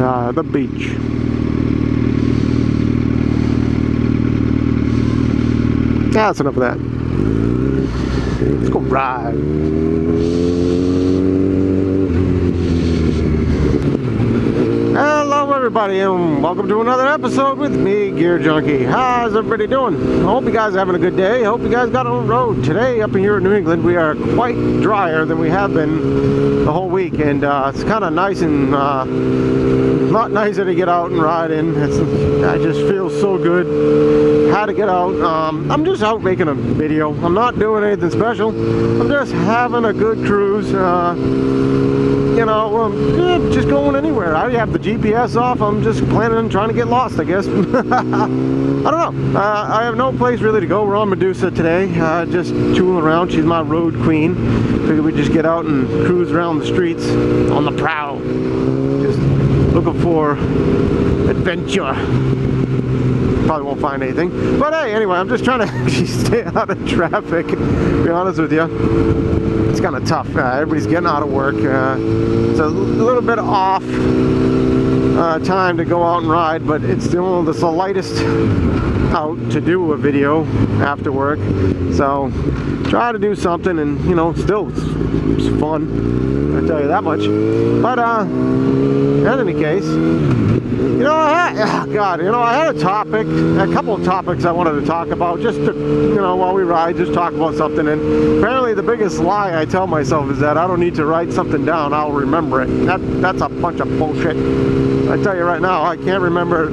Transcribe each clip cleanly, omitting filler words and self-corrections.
the beach. Yeah, that's enough of that. Let's go ride. Hello everybody and welcome to another episode with me, Gear Junkie. How's everybody doing? I hope you guys are having a good day. I hope you guys got on the road. Today up here in New England we are quite drier than we have been the whole week, and it's kind of nice and not nicer to get out and ride in. I just feel so good. Had to get out. I'm just out making a video. I'm not doing anything special. I'm just having a good cruise. You know, just going anywhere. I have the GPS off. I'm just planning on trying to get lost, I guess. I don't know. I have no place really to go. We're on Medusa today, just tooling around. She's my road queen. Figured we'd just get out and cruise around the streets on the prowl. Just looking for adventure. Probably won't find anything. But hey, anyway, I'm just trying to actually stay out of traffic, to be honest with you. It's kind of tough. Everybody's getting out of work. It's a little bit off time to go out and ride, but it's the lightest out to do a video after work. So try to do something, and you know, still it's fun. I tell you that much. But in any case, you know, I had a topic, a couple of topics I wanted to talk about, just to, you know, while we ride, just talk about something. And apparently the biggest lie I tell myself is that I don't need to write something down, I'll remember it. That's a bunch of bullshit. I tell you right now, I can't remember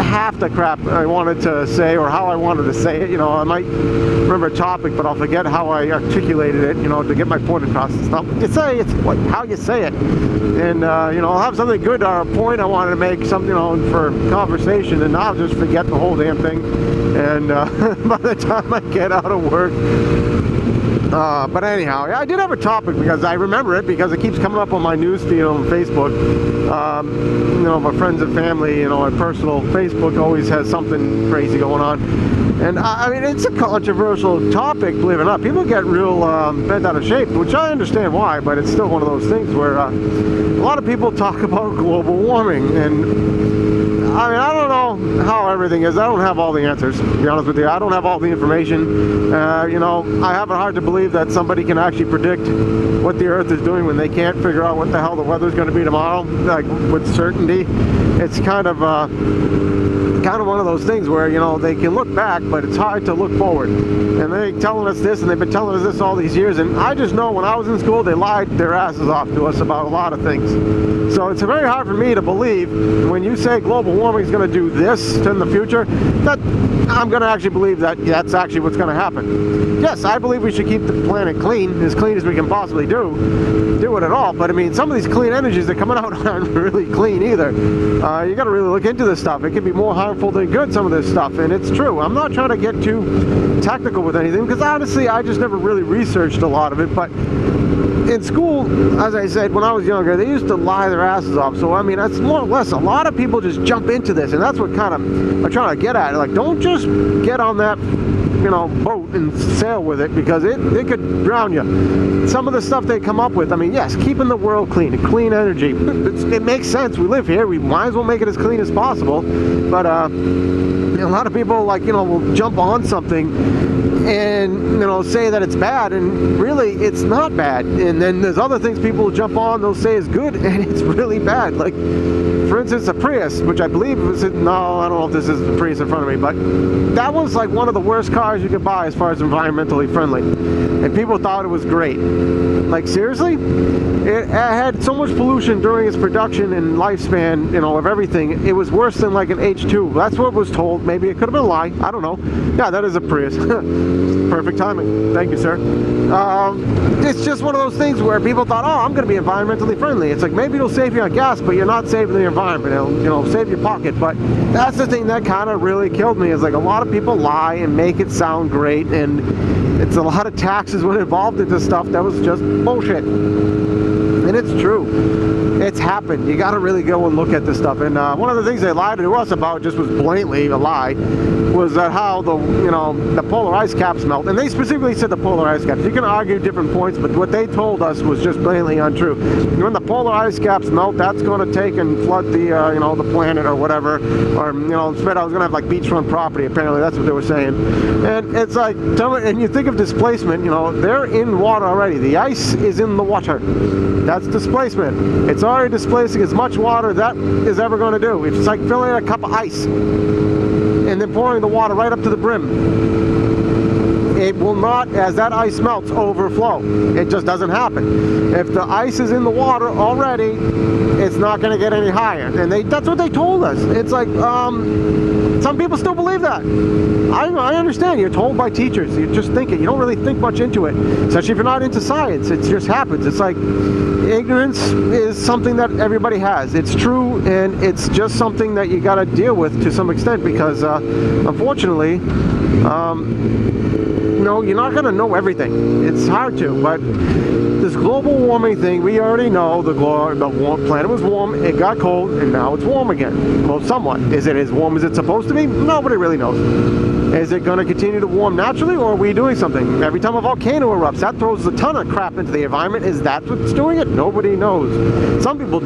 half the crap I wanted to say or how I wanted to say it. You know, I might remember a topic, but I'll forget how I articulated it, you know, to get my point across. It's not what you say, it's how you say it. And you know, I'll have something good or a point I wanted to make, something, you know, for conversation, and I'll just forget the whole damn thing. And by the time I get out of work, but anyhow, I did have a topic because I remember it because it keeps coming up on my news feed on Facebook. You know, my friends and family, you know, my personal Facebook always has something crazy going on. And I mean, it's a controversial topic, believe it or not. People get real bent out of shape, which I understand why, but it's still one of those things where a lot of people talk about global warming. And I mean, I don't know how everything is. I don't have all the answers, to be honest with you. I don't have all the information. You know, I have it hard to believe that somebody can actually predict what the Earth is doing when they can't figure out what the hell the weather's going to be tomorrow, like with certainty. It's kind of one of those things where, you know, they can look back, but it's hard to look forward. And they're telling us this, and they've been telling us this all these years, and I just know when I was in school, they lied their asses off to us about a lot of things. So it's very hard for me to believe when you say global warming is going to do this in the future, that I'm going to actually believe that that's actually what's going to happen. Yes, I believe we should keep the planet clean as we can possibly do it at all. But I mean, some of these clean energies that are coming out aren't really clean either. You got to really look into this stuff. It can be more harmful than good, some of this stuff, and it's true. I'm not trying to get too technical with anything because honestly, I just never really researched a lot of it. But in school, as I said, when I was younger, they used to lie their asses off. So I mean, that's more or less, a lot of people just jump into this, and that's what kind of I'm trying to get at. Like, don't just get on that, you know, boat and sail with it, because it could drown you. Some of the stuff they come up with, I mean, yes, keeping the world clean, clean energy, it makes sense. We live here, we might as well make it as clean as possible. But a lot of people, like, you know, will jump on something and, you know, say that it's bad, and really it's not bad. And then there's other things people will jump on, they'll say is good, and it's really bad. Like, for instance, a Prius, which I believe was, no, I don't know if this is the Prius in front of me, but that was like one of the worst cars you could buy as far as environmentally friendly, and people thought it was great. Like, seriously? It had so much pollution during its production and lifespan, you know, of everything. It was worse than like an H2. That's what was told. Maybe it could have been a lie. I don't know. Yeah, that is a Prius. Perfect timing. Thank you, sir. It's just one of those things where people thought, oh, I'm going to be environmentally friendly. It's like, maybe it'll save you on gas, but you're not saving the environment. It'll, you know, save your pocket. But that's the thing that kind of really killed me, is like, a lot of people lie and make it sound great, and it's a lot of taxes when involved into stuff that was just bullshit. And it's true. It's happened. You got to really go and look at this stuff. And one of the things they lied to us about, just was blatantly a lie, was that how the polar ice caps melt. And they specifically said the polar ice caps. You can argue different points, but what they told us was just blatantly untrue. When the polar ice caps melt, that's going to take and flood the the planet or whatever, or spread out. It's going to have like beachfront property. Apparently, that's what they were saying. And it's like, and you think of displacement. They're in water already. The ice is in the water. That's displacement. It's already displacing as much water that is ever going to do. It's like filling a cup of ice and then pouring the water right up to the brim. It will not, as that ice melts, overflow. It just doesn't happen. If the ice is in the water already, it's not going to get any higher. And that's what they told us. It's like, some people still believe that. I understand. You're told by teachers. You're just thinking. You don't really think much into it. Especially if you're not into science. It just happens. It's like, ignorance is something that everybody has. It's true, and it's just something that you got to deal with to some extent, because unfortunately, you're not going to know everything. It's hard to, but this global warming thing, we already know the planet was warm, it got cold, and now it's warm again. Well, somewhat. Is it as warm as it's supposed to be? Nobody really knows. Is it going to continue to warm naturally, or are we doing something? Every time a volcano erupts, that throws a ton of crap into the environment. Is that what's doing it? Nobody knows. Some people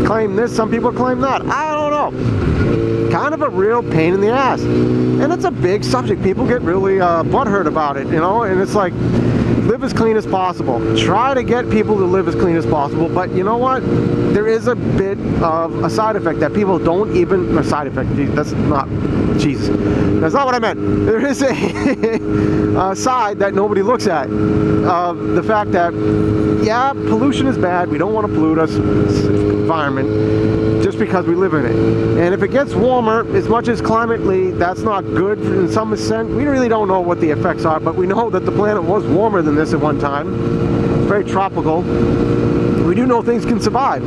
claim this, some people claim that. I don't know. Kind of a real pain in the ass. And it's a big subject. People get really butthurt about it, and it's like, live as clean as possible. Try to get people to live as clean as possible, but you know what? There is a bit of a side effect that people don't even, a side effect, that's not, Jesus, that's not what I meant. There is a side that nobody looks at, of the fact that, yeah, pollution is bad. We don't want to pollute us environment just because we live in it. And if it gets warmer, as much as climately, that's not good in some extent. We really don't know what the effects are, but we know that the planet was warmer than this at one time. It's very tropical. We do know things can survive.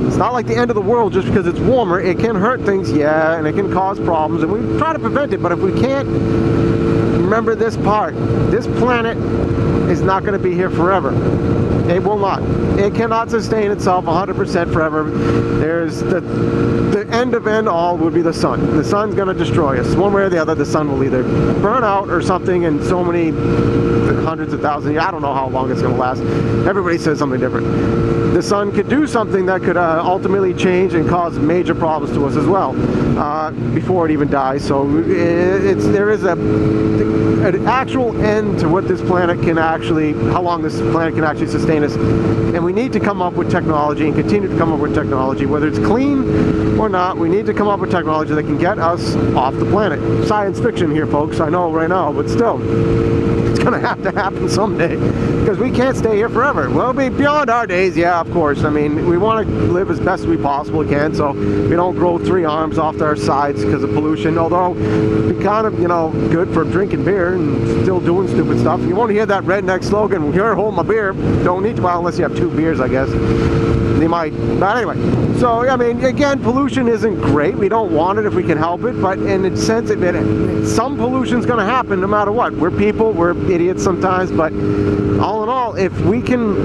It's not like the end of the world just because it's warmer. It can hurt things, yeah, and it can cause problems, and we try to prevent it. But if we can't, remember this part. This planet is not going to be here forever. It will not. It cannot sustain itself 100% forever. There's the end of end all would be the sun. The sun's going to destroy us. One way or the other, the sun will either burn out or something in so many hundreds of thousands of years. I don't know how long it's going to last. Everybody says something different. The sun could do something that could ultimately change and cause major problems to us as well before it even dies. So there is an actual end to what this planet can actually, how long this planet can actually sustain us. And we need to come up with technology and continue to come up with technology, whether it's clean or not. We need to come up with technology that can get us off the planet. Science fiction here, folks, I know right now, but still, it's going to have to happen someday, because we can't stay here forever. We'll be beyond our days, yeah, of course. I mean, we want to live as best we possibly can, so we don't grow 3 arms off our sides because of pollution, although we kind of, good for drinking beer and still doing stupid stuff. You won't hear that redneck slogan, "Here, hold my beer." Don't need to, well, unless you have 2 beers, I guess. They might, but anyway. So, I mean, again, pollution isn't great. We don't want it if we can help it, but in a sense, some pollution's going to happen no matter what. We're people, we're idiots sometimes, but all in all, if we can,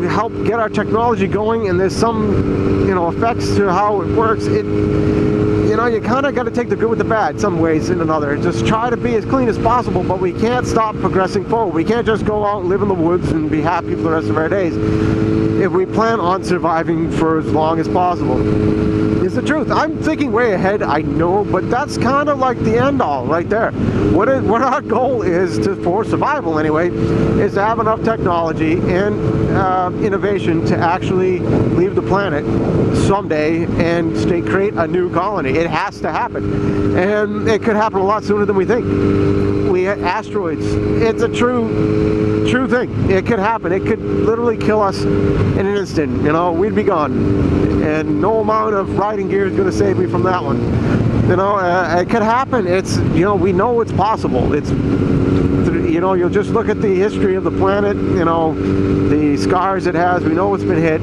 help get our technology going, and there's some, effects to how it works, you kind of got to take the good with the bad some ways and another. Just try to be as clean as possible, but we can't stop progressing forward. We can't just go out and live in the woods and be happy for the rest of our days if we plan on surviving for as long as possible. It's the truth. I'm thinking way ahead, I know, but that's kind of like the end all right there. What our goal is for survival anyway, is to have enough technology and innovation to actually leave the planet someday and create a new colony. It has to happen, and it could happen a lot sooner than we think. Asteroids, it's a true thing. It could happen. It could literally kill us in an instant. We'd be gone, and no amount of riding gear is going to save me from that one. It could happen. It's we know it's possible. It's you'll just look at the history of the planet. The scars it has. We know it's been hit.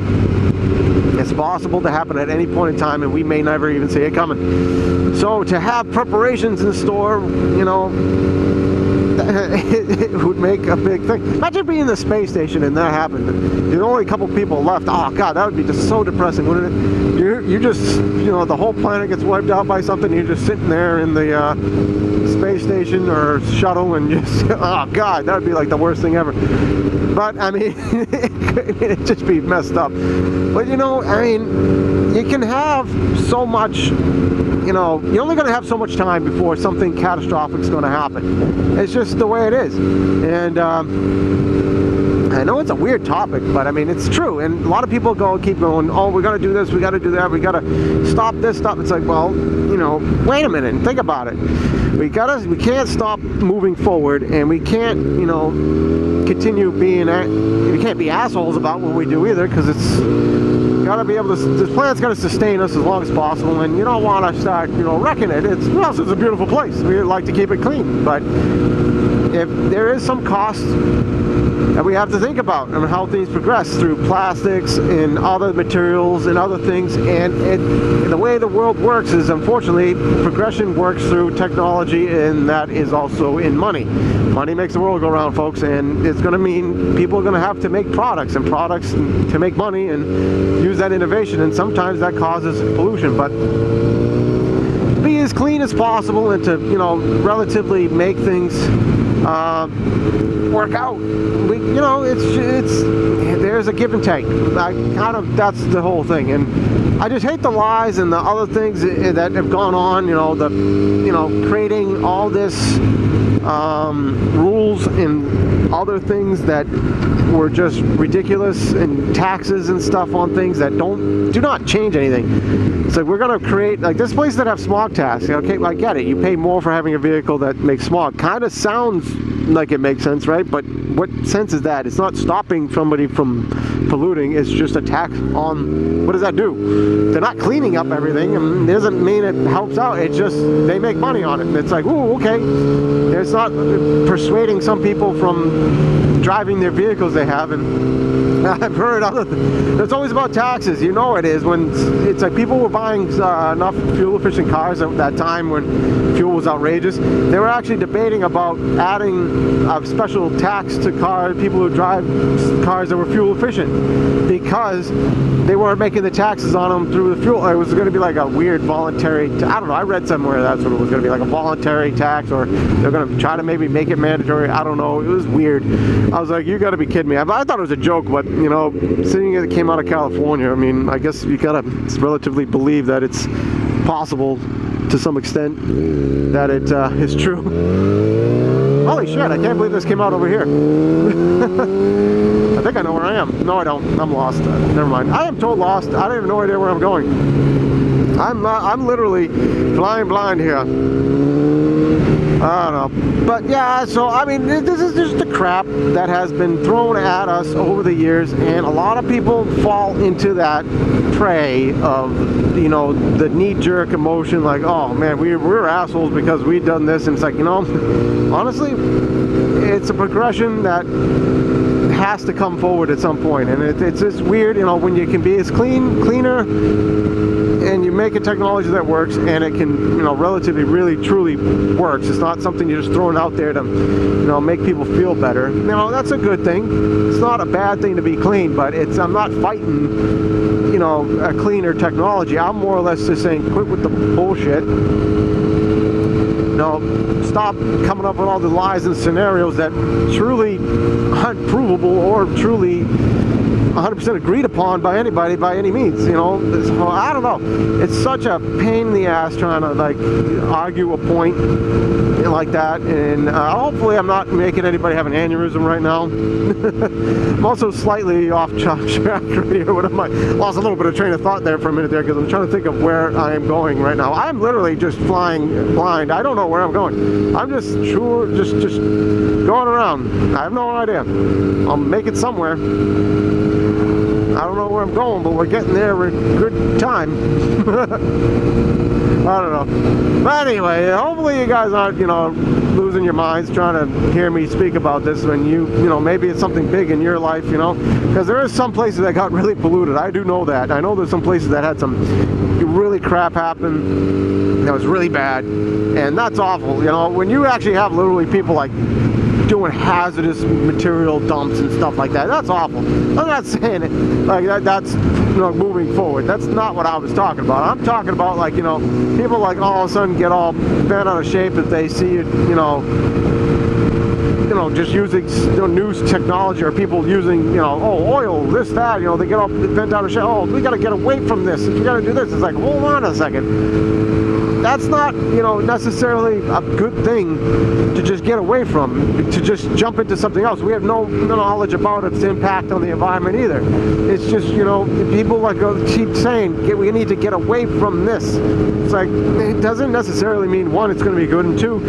It's possible to happen at any point in time, and we may never even see it coming. So to have preparations in store, it would make a big thing. Imagine being in the space station and that happened. There's only a couple people left. Oh God, that would be just so depressing, wouldn't it? You just, you know, the whole planet gets wiped out by something. You're just sitting there in the space station or shuttle and just, oh God, that would be like the worst thing ever. But I mean, it'd just be messed up. But you know, I mean, you can have so much. You know, you're only going to have so much time before something catastrophic is going to happen. It's just the way it is. And I know it's a weird topic, but I mean, it's true. And a lot of people keep going, oh, we got to do this, we got to do that, we got to stop this, stop. It's like, well, you know, wait a minute and think about it. We can't stop moving forward, and we can't, you know, continue being, we can't be assholes about what we do either, because it's got to be able to, this planet's got to sustain us as long as possible, and you don't want to start, you know, wrecking it. It's a beautiful place. We like to keep it clean, but if there is some cost that we have to think about and how things progress through plastics and other materials and other things, and the way the world works is, unfortunately, progression works through technology, and that is also in money. Money makes the world go round, folks, and it's going to mean people are going to have to make products to make money and use that innovation, and sometimes that causes pollution. But be as clean as possible and to, you know, relatively make things work out. You know, there's a give and take. That's the whole thing. And I just hate the lies and the other things that have gone on. You know, creating all this rules and other things that were just ridiculous, and taxes and stuff on things that do not change anything. So we're going to create, like, there's places that have smog tax. Okay, I get it. You pay more for having a vehicle that makes smog. Kind of sounds like it makes sense, right? But what sense is that? It's not stopping somebody from polluting. It's just a tax on, what does that do? They're not cleaning up everything, and it doesn't mean it helps out. It's just they make money on it. And it's like, ooh, okay. It's not persuading some people from driving their vehicles they have. And I've heard other things. It's always about taxes. You know it is. When it's like people were buying enough fuel-efficient cars at that time when fuel was outrageous. They were actually debating about adding a special tax to people who drive cars that were fuel-efficient, because they weren't making the taxes on them through the fuel. It was going to be like a weird voluntary, I don't know, I read somewhere that's what it was going to be, like a voluntary tax, or they're going to try to maybe make it mandatory. I don't know. It was weird. I was like, you got to be kidding me. I thought it was a joke, but, you know, seeing it came out of California, I mean, I guess you got to relatively believe that it's possible to some extent that it is true. Holy shit, I can't believe this came out over here. I think I know where I am. No, I don't. I'm lost. Never mind. I am totally lost. I don't even know idea where I'm going. I'm literally flying blind here. I don't know. But yeah, so I mean, this is just the crap that has been thrown at us over the years, and a lot of people fall into that prey of, you know, the knee-jerk emotion, like, oh man, we're assholes because we've done this. And it's like, you know, honestly, it's a progression that has to come forward at some point. And it's just weird, you know, when you can be as cleaner, and you make a technology that works, and it can, you know, relatively, really, truly works. It's not something you're just throwing out there to, you know, make people feel better. You know, that's a good thing. It's not a bad thing to be clean, but I'm not fighting, you know, a cleaner technology. I'm more or less just saying, quit with the bullshit. You know, stop coming up with all the lies and scenarios that truly aren't provable or truly 100% agreed upon by anybody by any means. You know, I don't know. It's such a pain in the ass trying to, like, argue a point like that, and hopefully I'm not making anybody have an aneurysm right now. I'm also slightly off track right here. What am I? Lost a little bit of train of thought there for a minute there, because I'm trying to think of where I am going right now. I'm literally just flying blind. I don't know where I'm going. I'm just just going around. I have no idea. I'll make it somewhere. I don't know where I'm going, but we're getting there in good time. I don't know. But anyway, hopefully you guys aren't, you know, losing your minds trying to hear me speak about this when you know, maybe it's something big in your life, you know, because there is some places that got really polluted. I do know that. I know there's some places that had some really crap happen that was really bad, and that's awful. You know, when you actually have literally people like doing hazardous material dumps and stuff like that. That's awful. I'm not saying it like that. That's, you know, moving forward. That's not what I was talking about. I'm talking about, like, you know, people like all of a sudden get all bent out of shape if they see, you know, just using, you know, news technology, or people using, you know, oh, oil, this, that, you know, they get all bent out of shape. Oh, we got to get away from this. We got to do this. It's like, hold on a second. That's not, you know, necessarily a good thing to just get away from, to just jump into something else. We have no knowledge about its impact on the environment either. It's just, you know, people like keep saying we need to get away from this. It's like, it doesn't necessarily mean, one, it's going to be good, and two,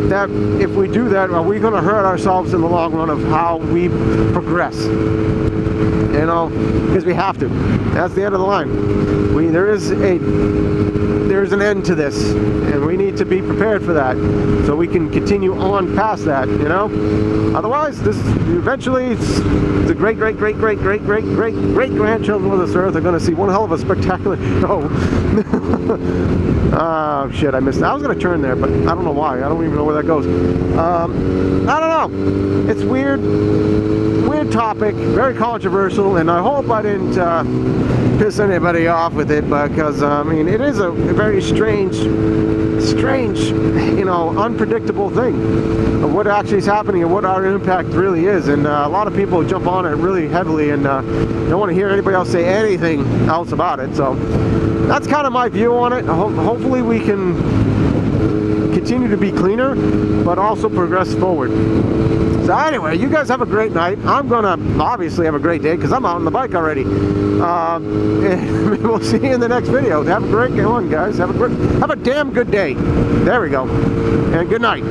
that if we do that, are we going to hurt ourselves in the long run of how we progress? You know, because we have to. That's the end of the line. There's an end to this, and we need to be prepared for that, so we can continue on past that. You know, otherwise, this eventually the great grandchildren of this earth are going to see one hell of a spectacular show. Oh shit! I missed that. I was going to turn there, but I don't know why. I don't even know where that goes. I don't know. It's weird topic, very controversial, and I hope I didn't piss anybody off with it, because I mean, it is a very strange, you know, unpredictable thing of what actually is happening and what our impact really is. And a lot of people jump on it really heavily and don't want to hear anybody else say anything else about it. So that's kind of my view on it. Hopefully we can continue to be cleaner, but also progress forward. So anyway, you guys have a great night. I'm gonna obviously have a great day because I'm out on the bike already. We'll see you in the next video. Have a great one, guys. Have a damn good day. There we go. And good night.